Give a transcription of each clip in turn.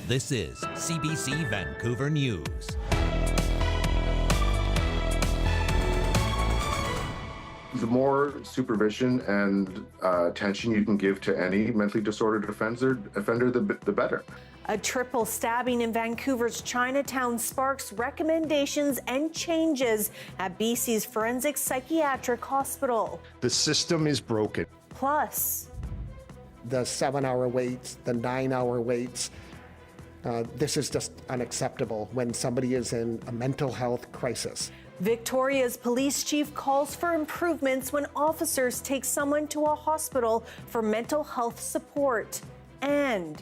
This is CBC Vancouver News. The more supervision and attention you can give to any mentally disordered offender, the better. A triple stabbing in Vancouver's Chinatown sparks recommendations and changes at BC's Forensic Psychiatric Hospital. The system is broken. Plus, the 7-hour waits, the 9-hour waits. This is just unacceptable when somebody is in a mental health crisis. Victoria's police chief calls for improvements when officers take someone to a hospital for mental health support. And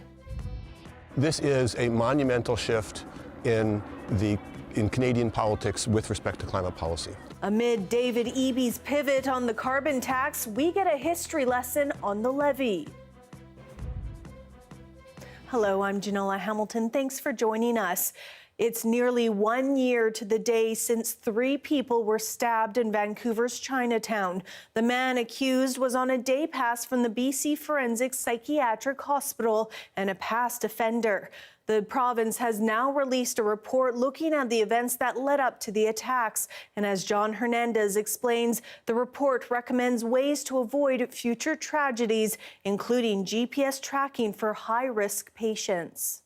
this is a monumental shift in Canadian politics with respect to climate policy. Amid David Eby's pivot on the carbon tax, we get a history lesson on the levy. Hello, I'm Janella Hamilton. Thanks for joining us. It's nearly 1 year to the day since 3 people were stabbed in Vancouver's Chinatown. The man accused was on a day pass from the BC Forensic Psychiatric Hospital and a past offender. The province has now released a report looking at the events that led up to the attacks. And as John Hernandez explains, the report recommends ways to avoid future tragedies, including GPS tracking for high-risk patients.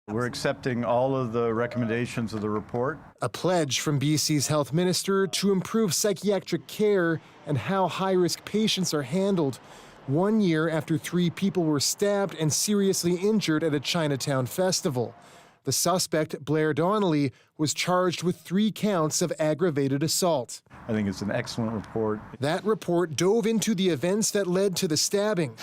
We're accepting all of the recommendations of the report. A pledge from BC's health minister to improve psychiatric care and how high-risk patients are handled. 1 year after 3 people were stabbed and seriously injured at a Chinatown festival. The suspect, Blair Donnelly, was charged with 3 counts of aggravated assault. I think it's an excellent report. That report dove into the events that led to the stabbing.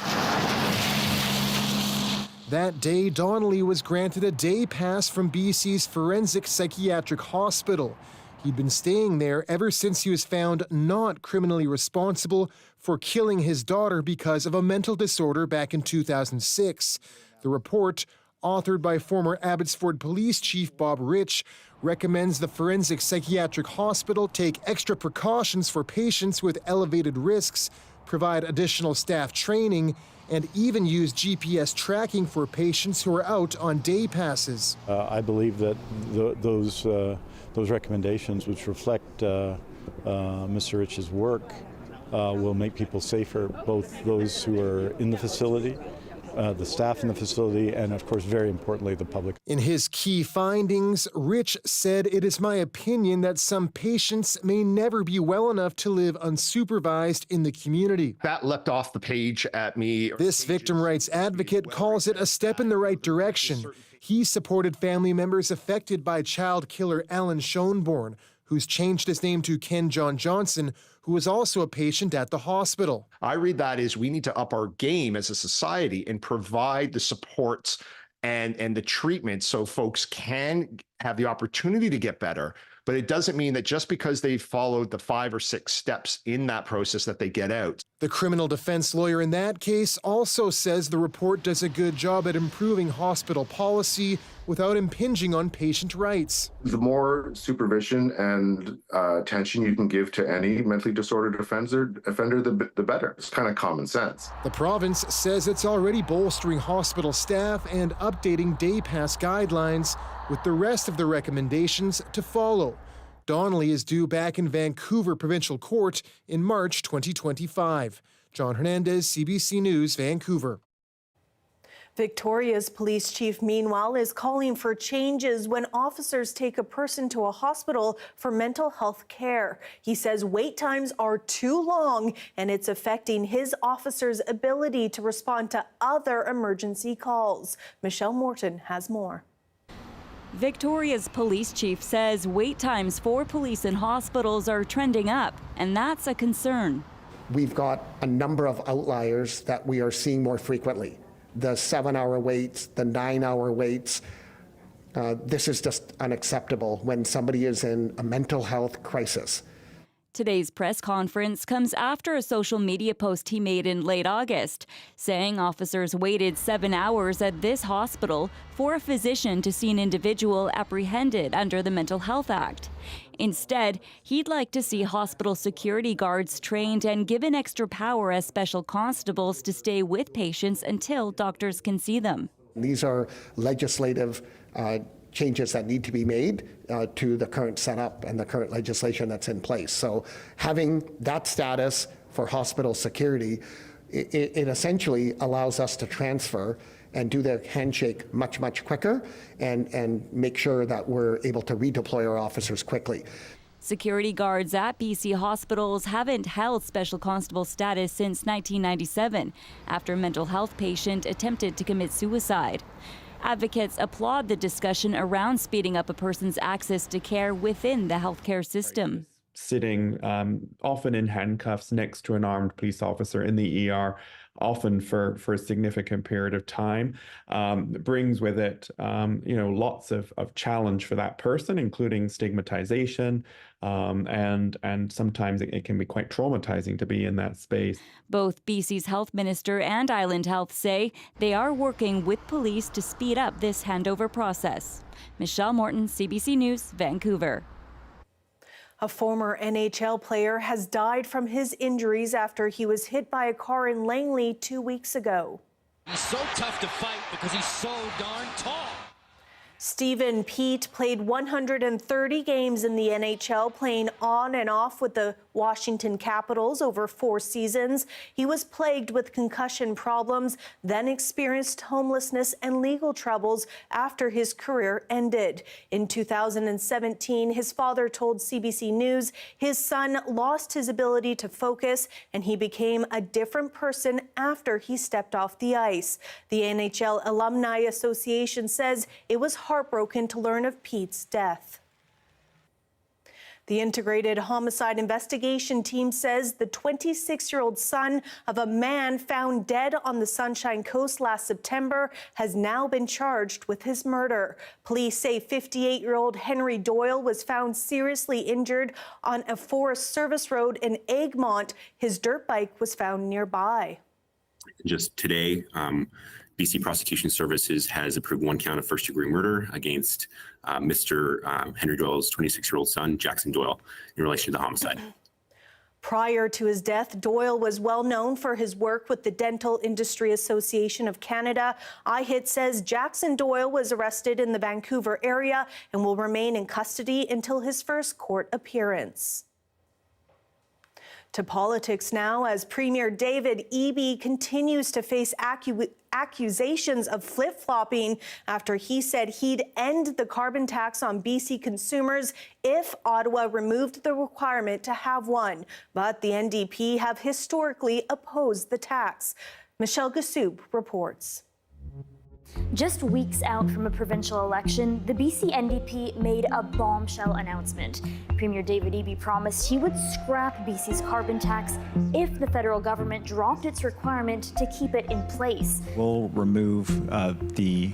That day, Donnelly was granted a day pass from BC's Forensic Psychiatric Hospital. He'd been staying there ever since he was found not criminally responsible for killing his daughter because of a mental disorder back in 2006. The report, authored by former Abbotsford Police Chief Bob Rich, recommends the Forensic Psychiatric Hospital take extra precautions for patients with elevated risks, provide additional staff training, and even use GPS tracking for patients who are out on day passes. I believe that those recommendations, which reflect Mr. Rich's work, will make people safer, both those who are in the facility, the staff in the facility, and of course, very importantly, the public. In his key findings, Rich said, "It is my opinion that some patients may never be well enough to live unsupervised in the community." That leapt off the page at me. This victim rights advocate calls it a step in the right direction. He supported family members affected by child killer Alan Schoenborn, who's changed his name to Ken John Johnson, who was also a patient at the hospital. I read that as we need to up our game as a society and provide the supports and the treatment so folks can have the opportunity to get better. But it doesn't mean that just because they followed the 5 or 6 steps in that process that they get out. The criminal defense lawyer in that case also says the report does a good job at improving hospital policy without impinging on patient rights. The more supervision and attention you can give to any mentally disordered offender, the better. It's kind of common sense. The province says it's already bolstering hospital staff and updating day pass guidelines, with the rest of the recommendations to follow. Donnelly is due back in Vancouver Provincial Court in March 2025. John Hernandez, CBC News, Vancouver. Victoria's police chief, meanwhile, is calling for changes when officers take a person to a hospital for mental health care. He says wait times are too long and it's affecting his officers' ability to respond to other emergency calls. Michelle Morton has more. Victoria's police chief says wait times for police in hospitals are trending up, and that's a concern. We've got a number of outliers that we are seeing more frequently. The 7-hour waits, the 9-hour waits. This is just unacceptable when somebody is in a mental health crisis. Today's press conference comes after a social media post he made in late August, saying officers waited 7 hours at this hospital for a physician to see an individual apprehended under the Mental Health Act. Instead, he'd like to see hospital security guards trained and given extra power as special constables to stay with patients until doctors can see them. These are legislative changes that need to be made to the current setup and the current legislation that's in place. So having that status for hospital security, it essentially allows us to transfer and do the handshake much, much quicker and make sure that we're able to redeploy our officers quickly. Security guards at BC hospitals haven't held special constable status since 1997 after a mental health patient attempted to commit suicide. Advocates applaud the discussion around speeding up a person's access to care within the healthcare system. Sitting often in handcuffs next to an armed police officer in the ER, often for a significant period of time, brings with it lots of challenge for that person, including stigmatization, and sometimes it can be quite traumatizing to be in that space. Both BC's health minister and Island Health say they are working with police to speed up this handover process. Michelle Morton, CBC News, Vancouver. A former NHL player has died from his injuries after he was hit by a car in Langley 2 weeks ago. He's so tough to fight because he's so darn tall. Stephen Pete played 130 games in the NHL, playing on and off with the Washington Capitals over 4 seasons. He was plagued with concussion problems, then experienced homelessness and legal troubles after his career ended. In 2017, his father told CBC News his son lost his ability to focus and he became a different person after he stepped off the ice. The NHL Alumni Association says it was heartbroken to learn of Pete's death. The Integrated Homicide Investigation Team says the 26-year-old son of a man found dead on the Sunshine Coast last September has now been charged with his murder. Police say 58-year-old Henry Doyle was found seriously injured on a Forest Service road in Egmont. His dirt bike was found nearby. Just today, BC Prosecution Services has approved 1 count of first-degree murder against Mr. Henry Doyle's 26-year-old son, Jackson Doyle, in relation to the homicide. Prior to his death, Doyle was well known for his work with the Dental Industry Association of Canada. iHit says Jackson Doyle was arrested in the Vancouver area and will remain in custody until his first court appearance. To politics now, as Premier David Eby continues to face accusations of flip-flopping after he said he'd end the carbon tax on BC consumers if Ottawa removed the requirement to have one. But the NDP have historically opposed the tax. Michelle Gassoub reports. Just weeks out from a provincial election, the BC NDP made a bombshell announcement. Premier David Eby promised he would scrap BC's carbon tax if the federal government dropped its requirement to keep it in place. We'll remove the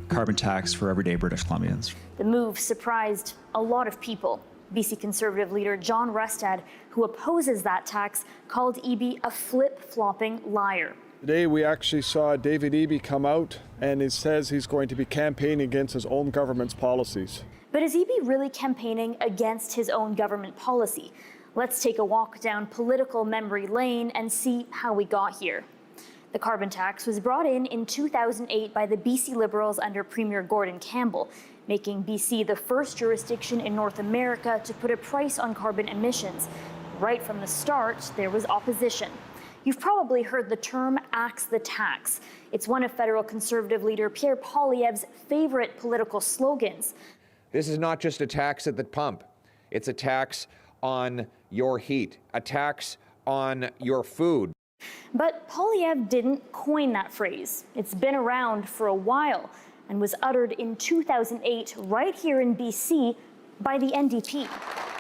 carbon tax for everyday British Columbians. The move surprised a lot of people. BC Conservative leader John Rustad, who opposes that tax, called Eby a flip-flopping liar. Today we actually saw David Eby come out and it says he's going to be campaigning against his own government's policies. But is Eby really campaigning against his own government policy? Let's take a walk down political memory lane and see how we got here. The carbon tax was brought in 2008 by the BC Liberals under Premier Gordon Campbell, making BC the first jurisdiction in North America to put a price on carbon emissions. Right from the start, there was opposition. You've probably heard the term axe the tax. It's one of federal Conservative leader Pierre Poilievre's favorite political slogans. This is not just a tax at the pump. It's a tax on your heat, a tax on your food. But Poilievre didn't coin that phrase. It's been around for a while and was uttered in 2008 right here in BC by the NDP.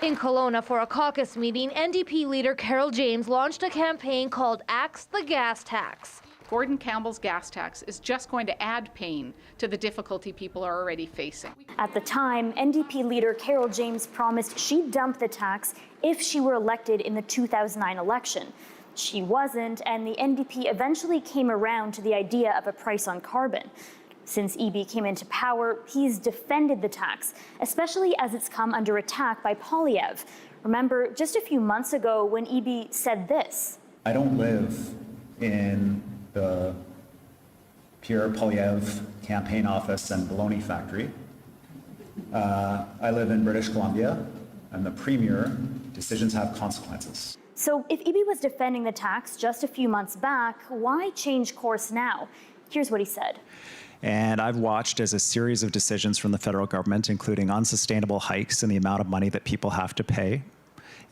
In Kelowna for a caucus meeting, NDP leader Carol James launched a campaign called Axe the Gas Tax. Gordon Campbell's gas tax is just going to add pain to the difficulty people are already facing. At the time, NDP leader Carol James promised she'd dump the tax if she were elected in the 2009 election. She wasn't, and the NDP eventually came around to the idea of a price on carbon. Since Eby came into power, he's defended the tax, especially as it's come under attack by Poilievre. Remember, just a few months ago when Eby said this. I don't live in the Pierre Poilievre campaign office and baloney factory. I live in British Columbia. I'm the premier. Decisions have consequences. So if Eby was defending the tax just a few months back, why change course now? Here's what he said. And I've watched as a series of decisions from the federal government, including unsustainable hikes in the amount of money that people have to pay,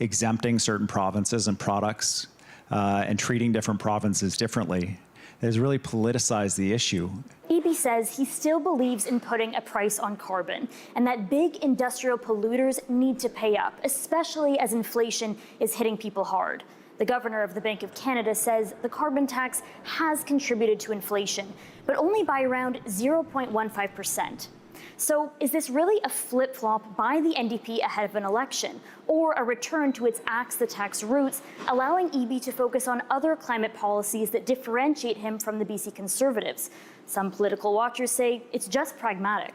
exempting certain provinces and products, and treating different provinces differently, has really politicized the issue. Eby says he still believes in putting a price on carbon and that big industrial polluters need to pay up, especially as inflation is hitting people hard. The governor of the Bank of Canada says the carbon tax has contributed to inflation, but only by around 0.15%. So is this really a flip-flop by the NDP ahead of an election, or a return to its axe the tax roots, allowing Eby to focus on other climate policies that differentiate him from the BC Conservatives? Some political watchers say it's just pragmatic.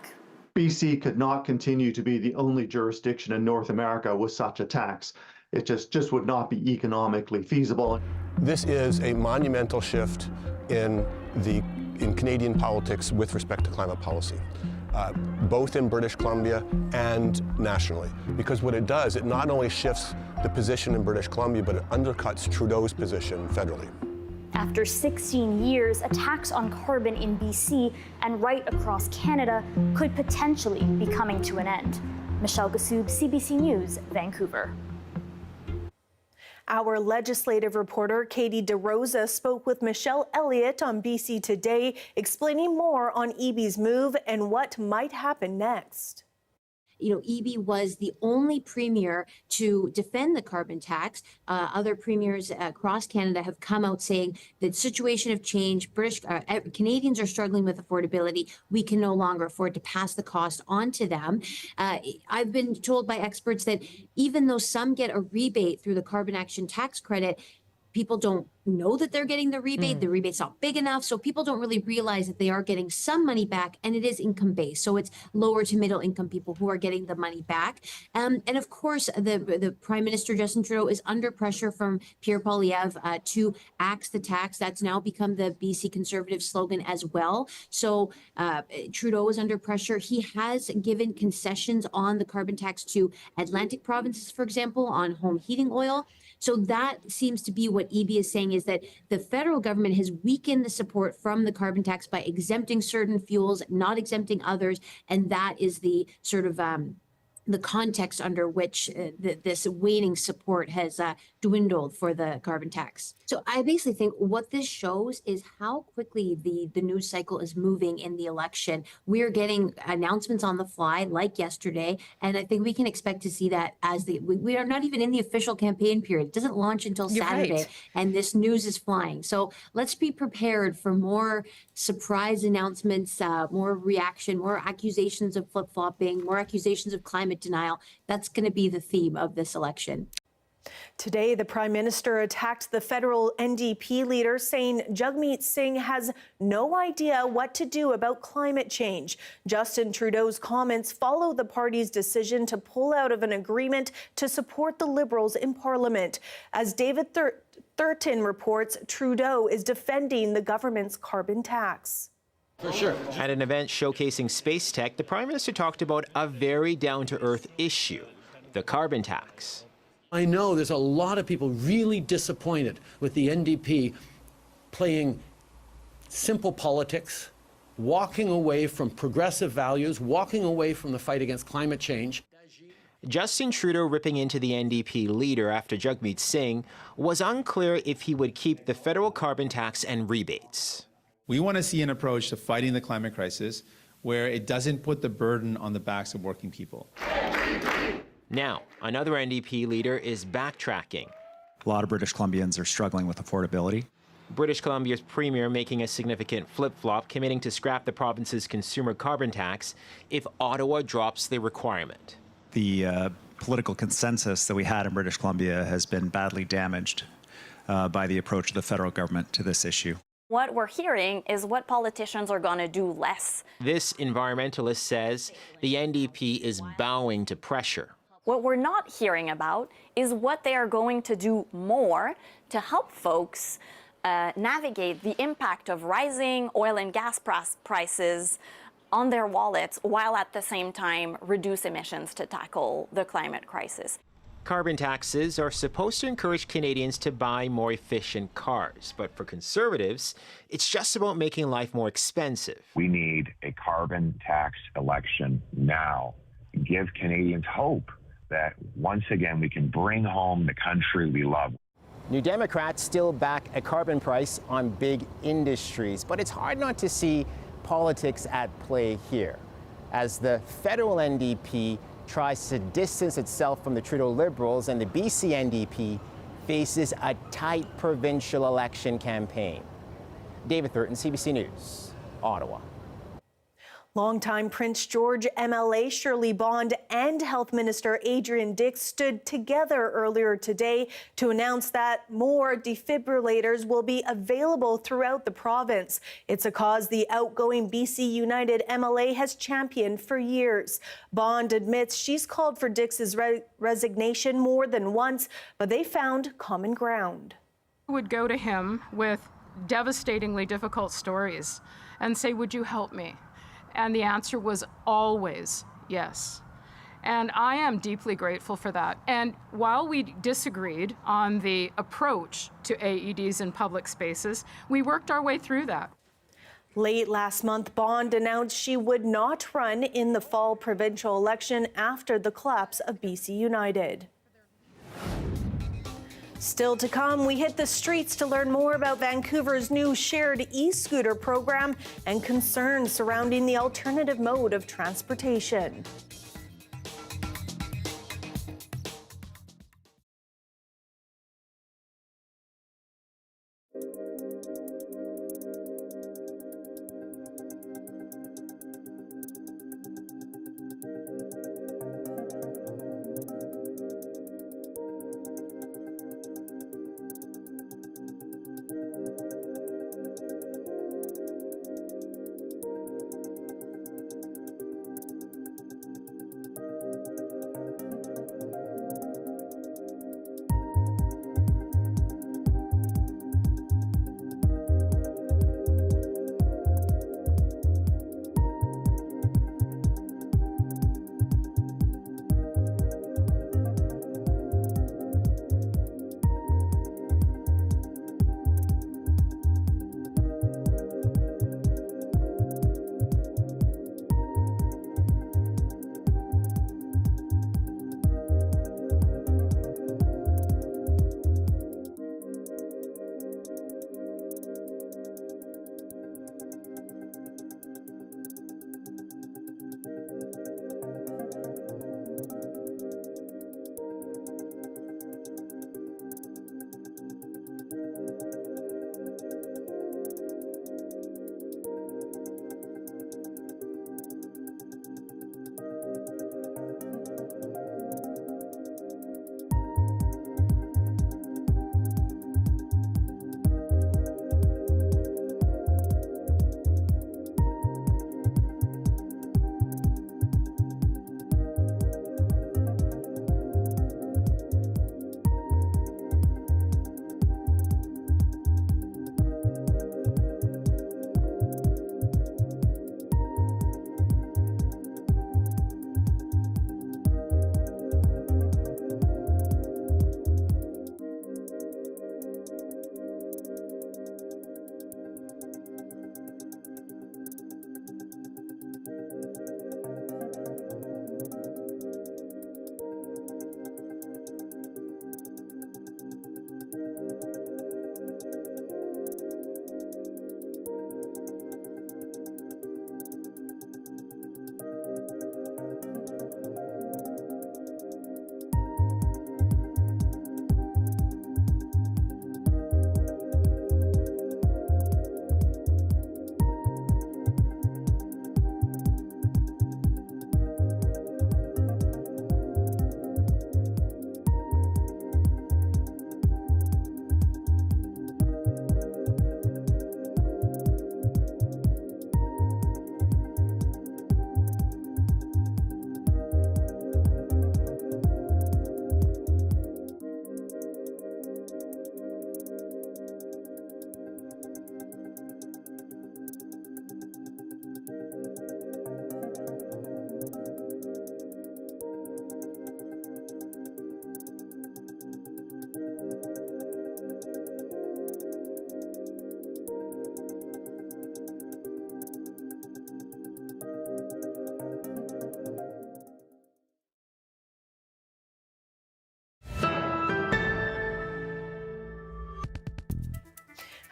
BC could not continue to be the only jurisdiction in North America with such a tax. It just would not be economically feasible. This is a monumental shift in Canadian politics with respect to climate policy. Both in British Columbia and nationally. Because what it does, it not only shifts the position in British Columbia, but it undercuts Trudeau's position federally. After 16 years, a tax on carbon in BC and right across Canada could potentially be coming to an end. Michelle Gassoub, CBC News, Vancouver. Our legislative reporter, Katie DeRosa, spoke with Michelle Elliott on BC Today, explaining more on Eby's move and what might happen next. You know, Eby was the only premier to defend the carbon tax. Other premiers across Canada have come out saying the situation have changed. Canadians are struggling with affordability. We can no longer afford to pass the cost on to them. I've been told by experts that even though some get a rebate through the carbon action tax credit, people don't know that they're getting the rebate. The rebate's not big enough, so people don't really realize that they are getting some money back, and it is income-based. So it's lower to middle income people who are getting the money back. And of course, the Prime Minister, Justin Trudeau, is under pressure from Pierre Poilievre to axe the tax. That's now become the BC Conservative slogan as well. So Trudeau is under pressure. He has given concessions on the carbon tax to Atlantic provinces, for example, on home heating oil. So that seems to be what Eby is saying, is that the federal government has weakened the support from the carbon tax by exempting certain fuels, not exempting others. And that is the sort of the context under which this waning support has dwindled for the carbon tax. So I basically think what this shows is how quickly the news cycle is moving in the election. We're getting announcements on the fly, like yesterday, and I think we can expect to see that as we are not even in the official campaign period. It doesn't launch until Saturday, right, and this news is flying. So let's be prepared for more surprise announcements, more reaction, more accusations of flip-flopping, more accusations of climate denial. That's going to be the theme of this election. Today, the Prime Minister attacked the federal NDP leader, saying Jagmeet Singh has no idea what to do about climate change. Justin Trudeau's comments follow the party's decision to pull out of an agreement to support the Liberals in Parliament. As David Thurton reports, Trudeau is defending the government's carbon tax. For sure. At an event showcasing space tech, the Prime Minister talked about a very down-to-earth issue, the carbon tax. I know there's a lot of people really disappointed with the NDP playing simple politics, walking away from progressive values, walking away from the fight against climate change. Justin Trudeau ripping into the NDP leader after Jagmeet Singh was unclear if he would keep the federal carbon tax and rebates. We want to see an approach to fighting the climate crisis where it doesn't put the burden on the backs of working people. Now, another NDP leader is backtracking. A lot of British Columbians are struggling with affordability. British Columbia's premier making a significant flip-flop, committing to scrap the province's consumer carbon tax if Ottawa drops the requirement. The political consensus that we had in British Columbia has been badly damaged by the approach of the federal government to this issue. What we're hearing is what politicians are going to do less. This environmentalist says the NDP is bowing to pressure. What we're not hearing about is what they are going to do more to help folks navigate the impact of rising oil and gas prices on their wallets while at the same time reduce emissions to tackle the climate crisis. Carbon taxes are supposed to encourage Canadians to buy more efficient cars, but for Conservatives, it's just about making life more expensive. We need a carbon tax election now. Give Canadians hope that once again we can bring home the country we love. New Democrats still back a carbon price on big industries, but it's hard not to see politics at play here, as the federal NDP tries to distance itself from the Trudeau Liberals and the BC NDP faces a tight provincial election campaign. David Thurton, CBC News, Ottawa. Longtime Prince George MLA Shirley Bond and Health Minister Adrian Dix stood together earlier today to announce that more defibrillators will be available throughout the province. It's a cause the outgoing BC United MLA has championed for years. Bond admits she's called for Dix's resignation more than once, but they found common ground. I would go to him with devastatingly difficult stories and say, "Would you help me?" And the answer was always yes. And I am deeply grateful for that. And while we disagreed on the approach to AEDs in public spaces, we worked our way through that. Late last month, Bond announced she would not run in the fall provincial election after the collapse of BC United. Still to come, we hit the streets to learn more about Vancouver's new shared e-scooter program and concerns surrounding the alternative mode of transportation.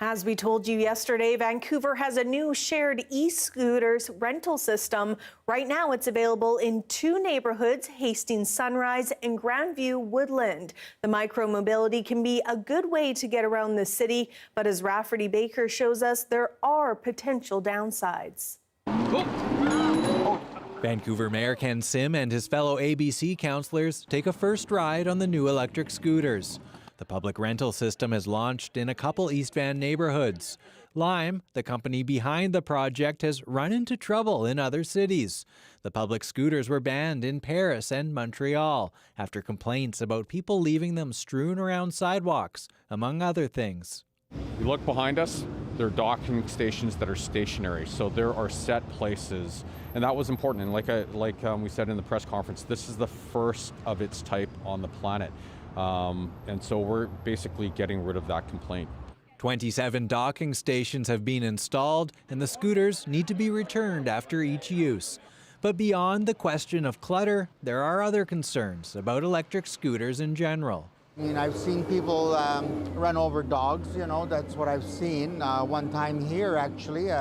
As we told you yesterday, Vancouver has a new shared e-scooters rental system. Right now, it's available in 2 neighborhoods, Hastings Sunrise and Grandview Woodland. The micro-mobility can be a good way to get around the city, but as Rafferty Baker shows us, there are potential downsides. Vancouver Mayor Ken Sim and his fellow ABC councillors take a first ride on the new electric scooters. The public rental system has launched in a couple East Van neighborhoods. Lime, the company behind the project, has run into trouble in other cities. The public scooters were banned in Paris and Montreal after complaints about people leaving them strewn around sidewalks, among other things. You look behind us, there are docking stations that are stationary, so there are set places, and that was important. And like we said in the press conference, this is the first of its type on the planet. And so we're basically getting rid of that complaint. 27 docking stations have been installed, and the scooters need to be returned after each use. But beyond the question of clutter, there are other concerns about electric scooters in general. I mean, I've seen people run over dogs, you know, that's what I've seen. One time here, actually,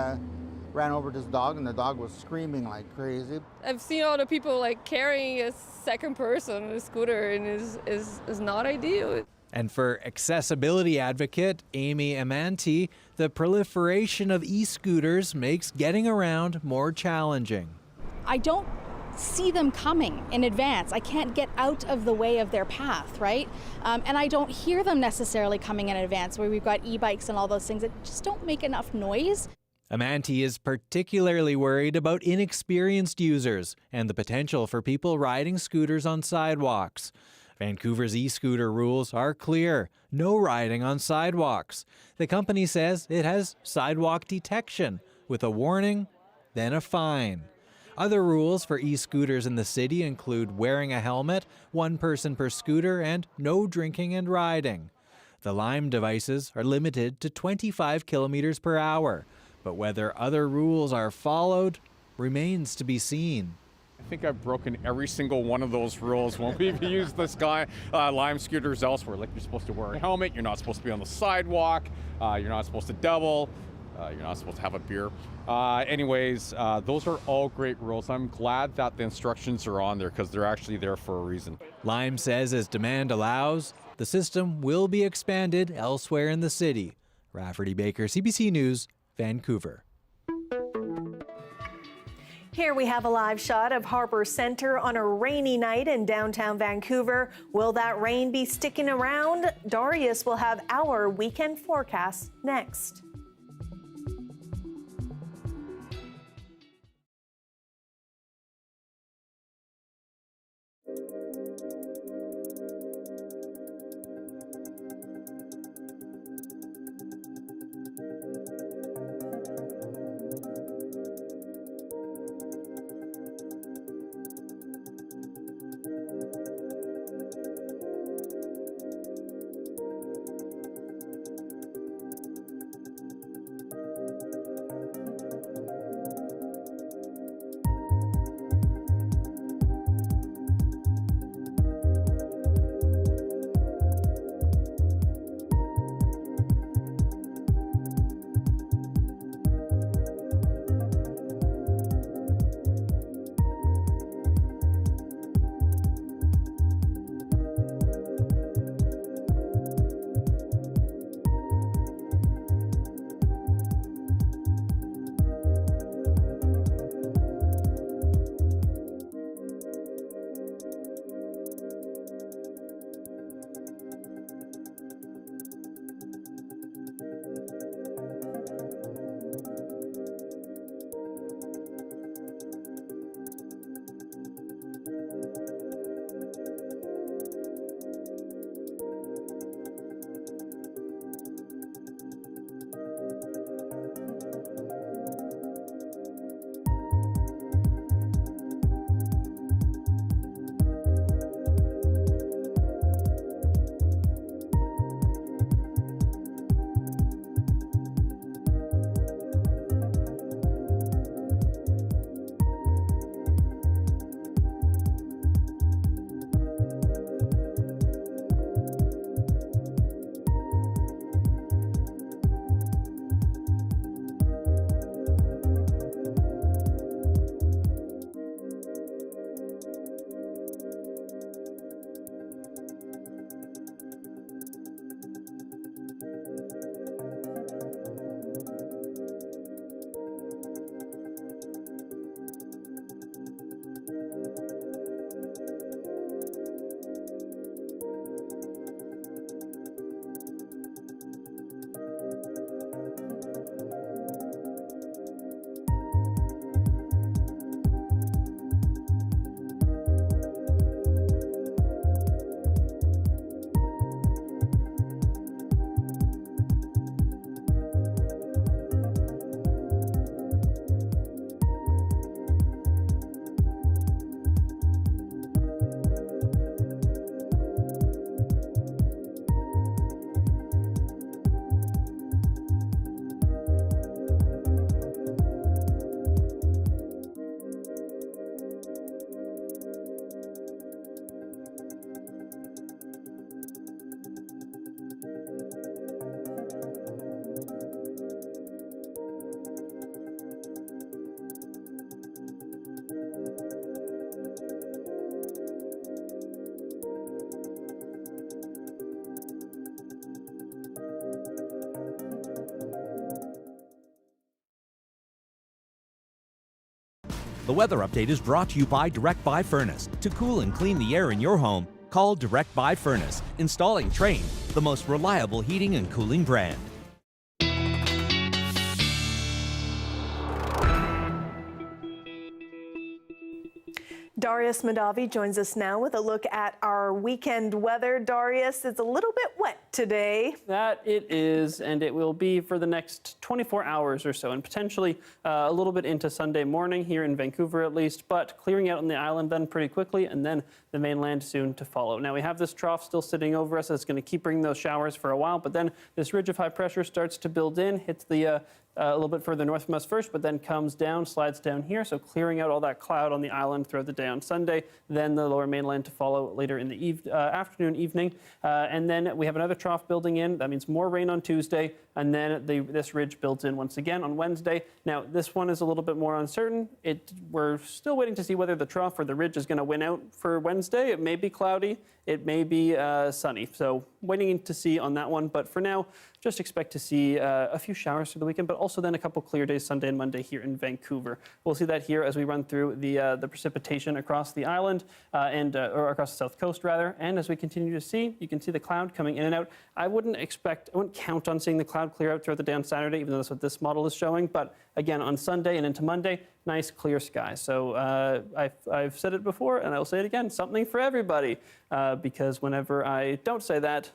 ran over this dog, and the dog was screaming like crazy. I've seen all the people like carrying a second person on a scooter, and is not ideal. And for accessibility advocate Amy Amanti, the proliferation of e-scooters makes getting around more challenging. I don't see them coming in advance. I can't get out of the way of their path, right? And I don't hear them necessarily coming in advance, where we've got e-bikes and all those things that just don't make enough noise. Amanti is particularly worried about inexperienced users and the potential for people riding scooters on sidewalks. Vancouver's e-scooter rules are clear: no riding on sidewalks. The company says it has sidewalk detection with a warning, then a fine. Other rules for e-scooters in the city include wearing a helmet, 1 person per scooter, and no drinking and riding. The Lime devices are limited to 25 kilometers per hour, but whether other rules are followed remains to be seen. I think I've broken every single one of those rules when we've used this Lime scooters elsewhere. Like, you're supposed to wear a helmet, you're not supposed to be on the sidewalk, you're not supposed to double, you're not supposed to have a beer. Anyways, those are all great rules. I'm glad that the instructions are on there because they're actually there for a reason. Lime says as demand allows, the system will be expanded elsewhere in the city. Rafferty Baker, CBC News, Vancouver. Here we have a live shot of Harbour Centre on a rainy night in downtown Vancouver. Will that rain be sticking around? Darius will have our weekend forecast next. The weather update is brought to you by Direct Buy Furnace. To cool and clean the air in your home, call Direct Buy Furnace. Installing Trane, the most reliable heating and cooling brand. Darius Madavi joins us now with a look at our weekend weather. Darius, it's a little bit wet today. That it is, and it will be for the next 24 hours or so, and potentially a little bit into Sunday morning here in Vancouver at least, but clearing out on the island then pretty quickly, and then the mainland soon to follow. Now we have this trough still sitting over us that's going to keep bringing those showers for a while, but then this ridge of high pressure starts to build in, hits the a little bit further north from us first, but then comes down, slides down here, so clearing out all that cloud on the island throughout the day on Sunday, then the lower mainland to follow later in the afternoon, evening, and then we have another trough building in. That means more rain on Tuesday, and then this ridge builds in once again on Wednesday. Now, this one is a little bit more uncertain. We're still waiting to see whether the trough or the ridge is going to win out for Wednesday. It may be cloudy, it may be sunny, so waiting to see on that one, but for now, just expect to see a few showers for the weekend, but also then a couple clear days Sunday and Monday here in Vancouver. We'll see that here as we run through the precipitation across the island or across the south coast rather. And as we continue to see, you can see the cloud coming in and out. I wouldn't count on seeing the cloud clear out throughout the day on Saturday, even though that's what this model is showing. But again, on Sunday and into Monday, nice clear skies. So I've said it before, and I'll say it again: something for everybody. Because whenever I don't say that,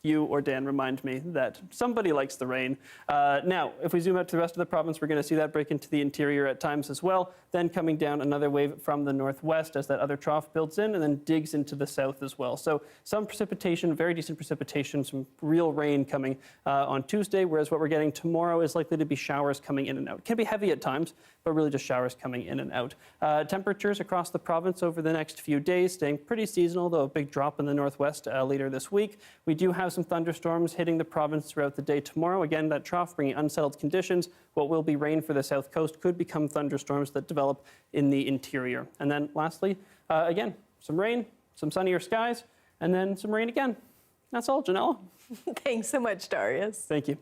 you or Dan remind me that somebody likes the rain. Now, if we zoom out to the rest of the province, we're going to see that break into the interior at times as well. Then coming down another wave from the northwest as that other trough builds in and then digs into the south as well. So some precipitation, very decent precipitation, some real rain coming on Tuesday, whereas what we're getting tomorrow is likely to be showers coming in and out. It can be heavy at times, but really just showers coming in and out. Temperatures across the province over the next few days staying pretty seasonal, though a big drop in the northwest later this week. We do have some thunderstorms hitting the province throughout the day tomorrow. Again, that trough bringing unsettled conditions. What will be rain for the south coast could become thunderstorms that develop in the interior. And then lastly, again, some rain, some sunnier skies, and then some rain again. That's all, Janella. Thanks so much, Darius. Thank you.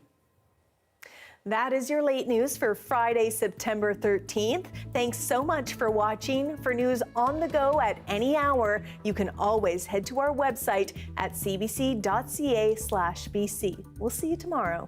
That is your late news for Friday, September 13th. Thanks so much for watching. For news on the go at any hour, you can always head to our website at cbc.ca/bc. We'll see you tomorrow.